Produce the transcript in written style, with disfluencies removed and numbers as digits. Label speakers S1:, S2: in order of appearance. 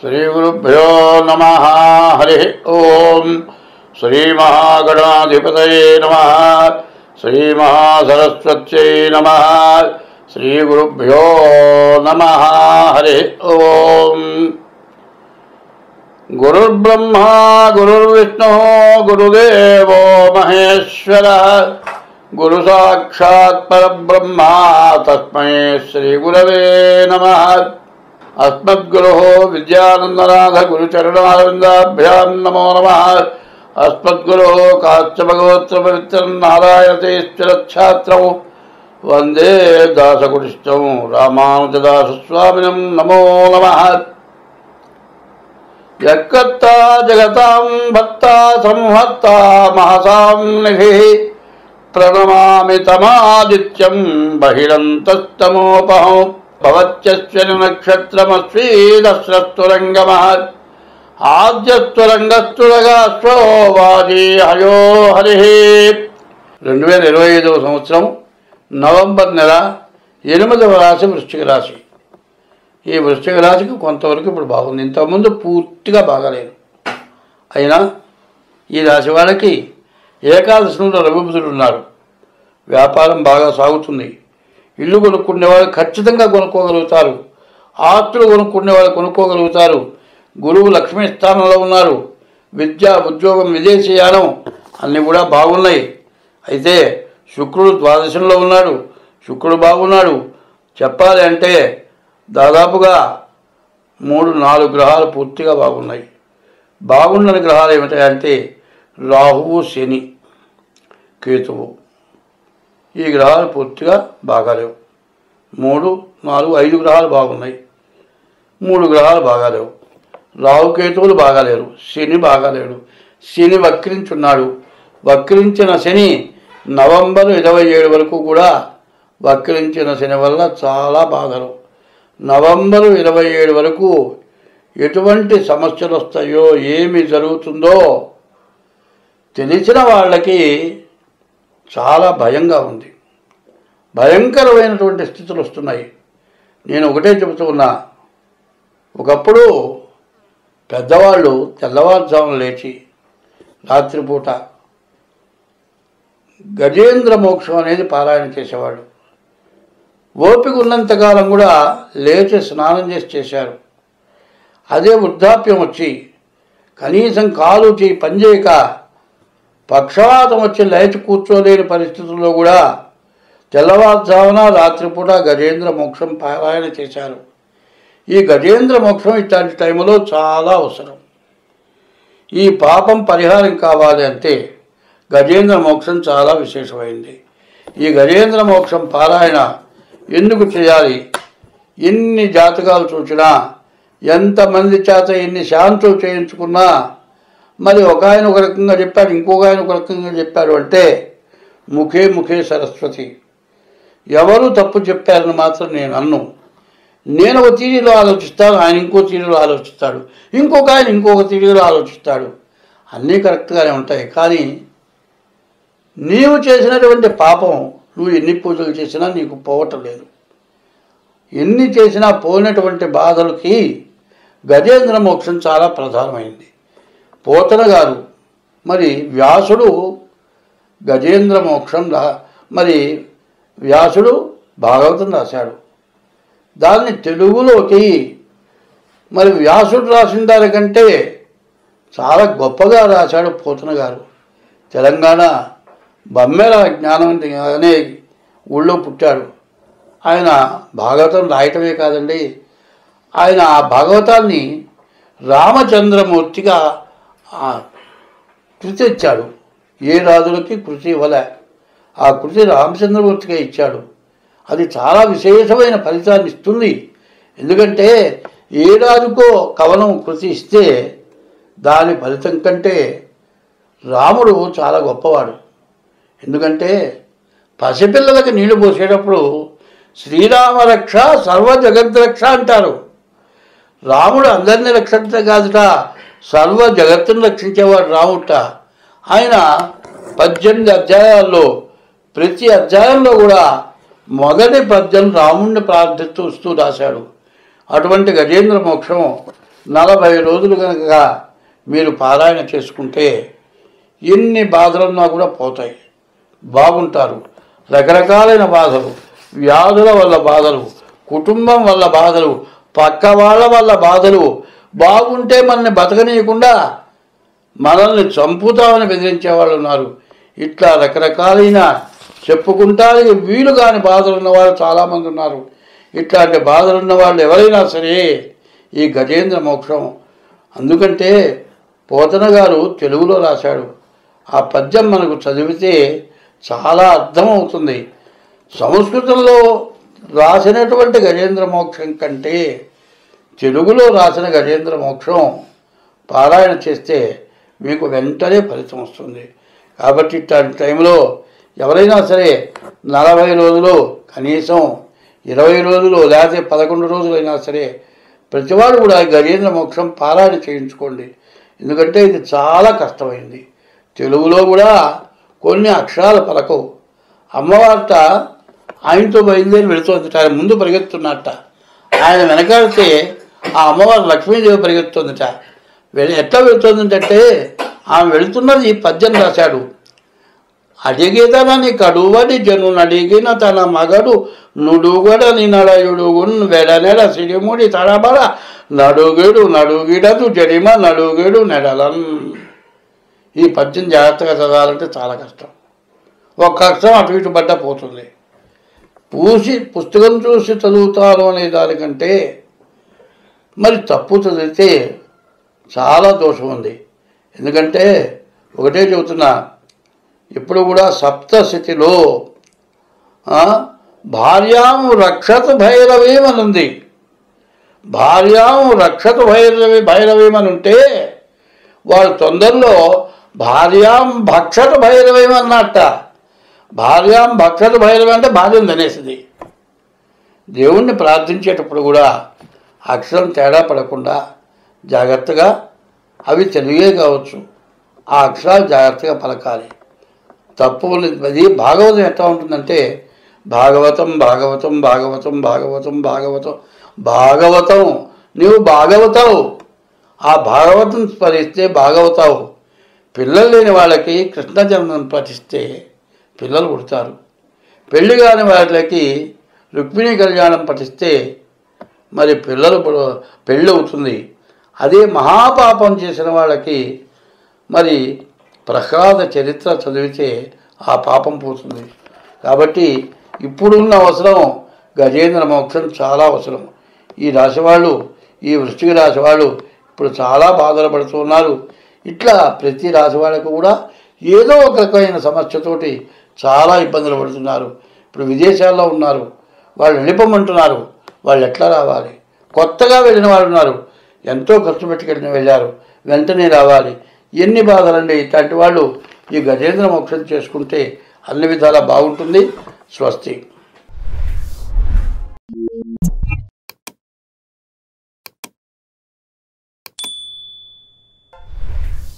S1: श्रीगुरुभ्यो नमः। हरि ओम। श्रीमहागणाधिपतये नमः। श्रीमहासरस्वत्यै नमः। श्रीगुरुभ्यो नमः। हरि ओम। गुरुर्ब्रह्मा गुरुर्विष्णु गुरुदेवो महेश्वरः। गुरुसाक्षात् परब्रह्मा तस्मै श्रीगुरवे नमः। अस्मद्गुरोः विद्यानन्दनाथ गुरुचरणारविन्दाभ्यां नमो नमः। अस्मद्गुरोः काश्यपगोत्र पवित्रं नारायणतीश्वरच्छात्रं वन्दे दासकुटिष्ठं रामानुजदासस्वामिनं नमो नमः। यत्कर्ता जगतां भक्ता संहर्ता महसां निधिः प्रणमामि तमादित्यं बहिरन्तस्तमोपहं भवत्यश्विनि नक्षत्रमस्वीदस्रस्तुरङ्गमः आद्यस्तुरङ्गस्तुरगाश्वो वाजी हयो हरिः। 2025 సంవత్సరం నవంబర్ నెల 8వ రాశి వృశ్చిక రాశి. ఈ వృశ్చిక రాశికి కొంతవరకు ఇప్పుడు బాగుంది, ఇంతకుముందు పూర్తిగా బాగాలేదు. అయినా ఈ రాశి వాళ్ళకి ఏకాదశంలో రవిబుధుడు ఉన్నారు. వ్యాపారం బాగా సాగుతుంది. ఇల్లు కొనుక్కునే వాళ్ళు ఖచ్చితంగా కొనుక్కోగలుగుతారు. ఆస్తులు కొనుక్కునే వాళ్ళు కొనుక్కోగలుగుతారు. గురువు లక్ష్మీ స్థానంలో ఉన్నారు. విద్య, ఉద్యోగం, విదేశీయానం అన్నీ కూడా బాగున్నాయి. అయితే శుక్రుడు ద్వాదశంలో ఉన్నాడు. శుక్రుడు బాగున్నాడు. చెప్పాలి అంటే దాదాపుగా 3-4 గ్రహాలు పూర్తిగా బాగున్నాయి. బాగున్న గ్రహాలు ఏమిటంటే రాహువు, శని, కేతువు. ఈ గ్రహాలు పూర్తిగా బాగాలేవు. 3, 4, 5 గ్రహాలు బాగున్నాయి. 3 గ్రహాలు బాగాలేవు. రాహుకేతువులు బాగాలేరు. శని బాగాలేడు. శని వక్రించున్నాడు. వక్రించిన శని నవంబర్ 27 వరకు కూడా వక్రించిన శని వల్ల చాలా బాధలు. నవంబర్ 27 వరకు ఎటువంటి సమస్యలు వస్తాయో, ఏమి జరుగుతుందో తెలిసిన వాళ్ళకి చాలా భయంగా ఉంది. భయంకరమైనటువంటి స్థితులు వస్తున్నాయి. నేను ఒకటే చెబుతూ ఉన్నా, ఒకప్పుడు పెద్దవాళ్ళు తెల్లవారుజామున లేచి రాత్రిపూట గజేంద్ర మోక్షం అనేది పారాయణ చేసేవాళ్ళు. ఓపిక ఉన్నంతకాలం కూడా లేచి స్నానం చేశారు. అదే వృద్ధాప్యం వచ్చి కనీసం కాలు చేయి పనిచేయక పక్షవాతం వచ్చి లేచి కూర్చోలేని పరిస్థితుల్లో కూడా తెల్లవారుజామున రాత్రిపూట గజేంద్ర మోక్షం పారాయణ చేశారు. ఈ గజేంద్ర మోక్షం ఇట్లాంటి టైంలో చాలా అవసరం. ఈ పాపం పరిహారం కావాలి అంటే గజేంద్ర మోక్షం చాలా విశేషమైంది. ఈ గజేంద్ర మోక్షం పారాయణ ఎందుకు చేయాలి? ఎన్ని జాతకాలు చూసినా, ఎంతమంది చేత ఎన్ని శాంతులు చేయించుకున్నా, మరి ఒక ఆయన ఒక రకంగా చెప్పాడు, ఇంకొక ఆయన ఒక రకంగా చెప్పాడు అంటే ముఖే ముఖే సరస్వతి. ఎవరు తప్పు చెప్పారని మాత్రం నేను అన్ను. నేను ఒక తీరులో ఆలోచిస్తాను, ఆయన ఇంకో తీరులో ఆలోచిస్తాడు, ఇంకొక ఆయన ఇంకొక తీరులో ఆలోచిస్తాడు. అన్నీ కరెక్ట్గానే ఉంటాయి. కానీ నీవు చేసినటువంటి పాపం నువ్వు ఎన్ని పూజలు చేసినా నీకు పోవటం లేదు. ఎన్ని చేసినా పోయినటువంటి బాధలకి గజేంద్ర మోక్షం చాలా ప్రధానమైంది. పోతన గారు మరి వ్యాసుడు గజేంద్ర మోక్షం మరి వ్యాసుడు భాగవతం రాశాడు. దాన్ని తెలుగులోకి మరి వ్యాసుడు రాసిన దానికంటే చాలా గొప్పగా రాశాడు పోతన గారు. తెలంగాణ బమ్మెర జ్ఞానవంతి అనే ఊళ్ళో పుట్టాడు. ఆయన భాగవతం రాయటమే కాదండి, ఆయన ఆ భాగవతాన్ని రామచంద్రమూర్తిగా కృతి ఇచ్చాడు. ఏ రాజులకి కృతి ఇవ్వలే, ఆ కృతి రామచంద్రమూర్తిగా ఇచ్చాడు. అది చాలా విశేషమైన ఫలితాన్ని ఇస్తుంది. ఎందుకంటే ఏ రాజుకో కవనం కృతి ఇస్తే దాని ఫలితం కంటే రాముడు చాలా గొప్పవాడు. ఎందుకంటే పసిపిల్లలకి నీళ్లు పోసేటప్పుడు శ్రీరామ రక్ష సర్వ జగద్రక్ష అంటారు. రాముడు అందరినీ రక్షించే కాదుట, సర్వ జగత్తును రక్షించేవాడు రాముట. ఆయన 18 అధ్యాయాల్లో ప్రతి అధ్యాయంలో కూడా మొదటి పద్యం రాముణ్ణి ప్రార్థిస్తూ రాశాడు. అటువంటి గజేంద్ర మోక్షం 40 రోజులు కనుక మీరు పారాయణ చేసుకుంటే ఎన్ని బాధలున్నా కూడా పోతాయి, బాగుంటారు. రకరకాలైన బాధలు, వ్యాధుల వల్ల బాధలు, కుటుంబం వల్ల బాధలు, పక్క వాళ్ళ వల్ల బాధలు, బాగుంటే మనల్ని బతకనీయకుండా మనల్ని చంపుతామని బెదిరించే వాళ్ళు ఉన్నారు. ఇట్లా రకరకాలైన చెప్పుకుంటానికి వీలు కాని బాధలు ఉన్నవాళ్ళు చాలామంది ఉన్నారు. ఇట్లాంటి బాధలు ఉన్న వాళ్ళు ఎవరైనా సరే ఈ గజేంద్ర మోక్షం, అందుకంటే పోతన గారు తెలుగులో రాశాడు. ఆ పద్యం మనకు చదివితే చాలా అర్థమవుతుంది. సంస్కృతంలో రాసినటువంటి గజేంద్ర మోక్షం కంటే తెలుగులో రాసిన గజేంద్ర మోక్షం పారాయణ చేస్తే మీకు వెంటనే ఫలితం వస్తుంది. కాబట్టి ఇట్లాంటి టైంలో ఎవరైనా సరే 40 రోజులు, కనీసం 20 రోజులు, లేకపోతే 11 రోజులైనా సరే ప్రతివాడు కూడా గజేంద్ర మోక్షం పారాయణ చేయించుకోండి. ఎందుకంటే ఇది చాలా కష్టమైంది. తెలుగులో కూడా కొన్ని అక్షరాలు పలకవు. అమ్మవార్త ఆయనతో బయలుదేరి వెళుతోంది, ఆయన ముందు పరిగెత్తున్నట్ట. ఆయన వెనకాడితే ఆ అమ్మవారు లక్ష్మీదేవి పరిగెత్తుందట. ఎట్లా వెళుతుందంటే ఆమె వెళుతున్నది ఈ పద్యం రాశాడు. అడిగేదనని కడువడి జనుని అడిగిన తన మగడు నుడుగడని నడయుడుగున్ వెడనెడ సిడిముడి తడబడ నడుగిడదు జడిమ నడుగిడు నెడలన్. ఈ పద్యం జాగ్రత్తగా చదవాలంటే చాలా కష్టం. ఒక్క అక్షరం అటు ఇటు పడ్డ పోతుంది. పుస్తకం చూసి చదువుతాను అనే దానికంటే మరి తప్పు చదివితే చాలా దోషం ఉంది. ఎందుకంటే ఒకటే చెబుతున్నా, ఇప్పుడు కూడా సప్తశతిలో భార్యాము రక్షతు భైరవీమనుంది. భార్యాము రక్షతు భైరవీమని ఉంటే వాడు తొందరలో భార్యాం భక్షతు భైరవీమన్నట్ట. భార్యాం భక్షతు భైరవి అంటే భార్యను తినేసింది. దేవుణ్ణి ప్రార్థించేటప్పుడు కూడా అక్షరం తేడా పడకుండా జాగ్రత్తగా, అవి తెలుగే కావచ్చు, ఆ అక్షరాలు జాగ్రత్తగా పలకాలి. తప్పు అది. భాగవతం ఎట్లా ఉంటుందంటే భాగవతం భాగవతం భాగవతం భాగవతం భాగవతం భాగవతం నీవు భాగవతావు. ఆ భాగవతం స్మరిస్తే భాగవతావు. పిల్లలు లేని వాళ్ళకి కృష్ణ జన్మం పఠిస్తే పిల్లలు పుడతారు. పెళ్లి కాని వాళ్ళకి రుక్మిణీ కళ్యాణం పఠిస్తే మరి పెళ్ళి అవుతుంది. అదే మహాపాపం చేసిన వాళ్ళకి మరి ప్రహ్లాద చరిత్ర చదివితే ఆ పాపం పోతుంది. కాబట్టి ఇప్పుడున్న అవసరం గజేంద్ర మోక్షం చాలా అవసరం. ఈ రాశివాళ్ళు, ఈ వృశ్చిక రాశి వాళ్ళు ఇప్పుడు చాలా బాధలు పడుతున్నారు. ఇట్లా ప్రతి రాశి వాళ్ళకు కూడా ఏదో ఒక రకమైన సమస్యతోటి చాలా ఇబ్బందులు పడుతున్నారు. ఇప్పుడు విదేశాల్లో ఉన్నారు, వాళ్ళు వెళ్ళిపోమంటున్నారు. వాళ్ళు ఎట్లా రావాలి? కొత్తగా వెళ్ళిన వాళ్ళు ఉన్నారు, ఎంతో ఖర్చు పెట్టుకెళ్ళిన వెళ్ళారు, వెంటనే రావాలి. ఎన్ని బాధలండి. ఇట్లాంటి వాళ్ళు ఈ గజేంద్ర మోక్షం చేసుకుంటే అన్ని విధాలా బాగుంటుంది. స్వస్తి.